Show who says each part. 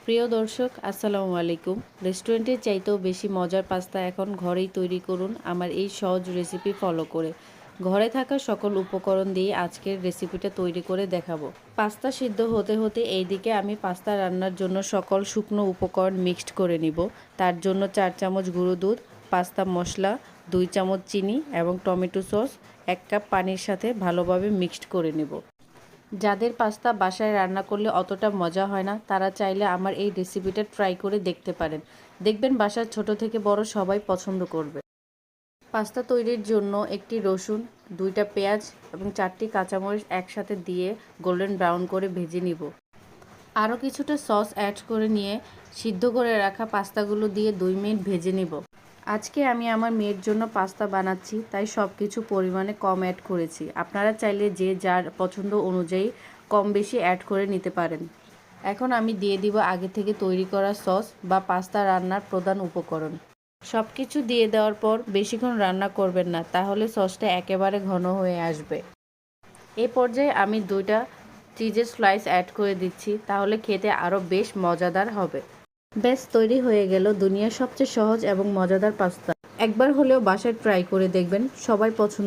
Speaker 1: প্রিয় দর্শক আসসালামু আলাইকুম। রেস্টুরেন্টের চাইতেও বেশি মজার পাস্তা এখন ঘরেই তৈরি করুন আমার এই সহজ রেসিপি ফলো করে। ঘরে থাকা সকল উপকরণ দিয়ে আজকের রেসিপিটা তৈরি করে দেখাবো। পাস্তা সিদ্ধ হতে হতে এইদিকে আমি পাস্তা রান্নার জন্য সকল শুকনো উপকরণ মিক্সড করে নিব। তার জন্য 4 চামচ গুঁড়ো দুধ, পাস্তা মশলা, 2 চামচ চিনি এবং টমেটো সস 1 কাপ পানির সাথে ভালোভাবে মিক্সড করে নেব। যাদের পাস্তা বাসায় রান্না করলে অতটা মজা হয় না, তারা চাইলে আমার এই রেসিপিটা ট্রাই করে দেখতে পারেন। দেখবেন বাসার ছোট থেকে বড় সবাই পছন্দ করবে। পাস্তা তৈরির জন্য একটি রসুন, 2টা পেঁয়াজ এবং 4টি কাঁচামরিচ একসাথে দিয়ে গোল্ডেন ব্রাউন করে ভেজে নিব। আরও কিছুটা সস অ্যাড করে নিয়ে সিদ্ধ করে রাখা পাস্তাগুলো দিয়ে 2 মিনিট ভেজে নিব। আজকে আমি আমার মেয়ের জন্য পাস্তা বানাচ্ছি, তাই সব কিছু পরিমাণে কম অ্যাড করেছি। আপনারা চাইলে যে যার পছন্দ অনুযায়ী কম বেশি অ্যাড করে নিতে পারেন। এখন আমি দিয়ে দিব আগে থেকে তৈরি করা সস বা পাস্তা রান্নার প্রধান উপকরণ। সব কিছু দিয়ে দেওয়ার পর বেশিক্ষণ রান্না করবেন না, তাহলে সসটা একেবারে ঘন হয়ে আসবে। এই পর্যায়ে আমি 2টা চিজের স্লাইস অ্যাড করে দিচ্ছি, তাহলে খেতে আরও বেশ মজাদার হবে। ব্যাস তৈরি হয়ে গেল দুনিয়ার সবচেয়ে সহজ এবং মজাদার পাস্তা। একবার হলেও বাসায় ট্রাই করে দেখবেন, সবাই পছন্দ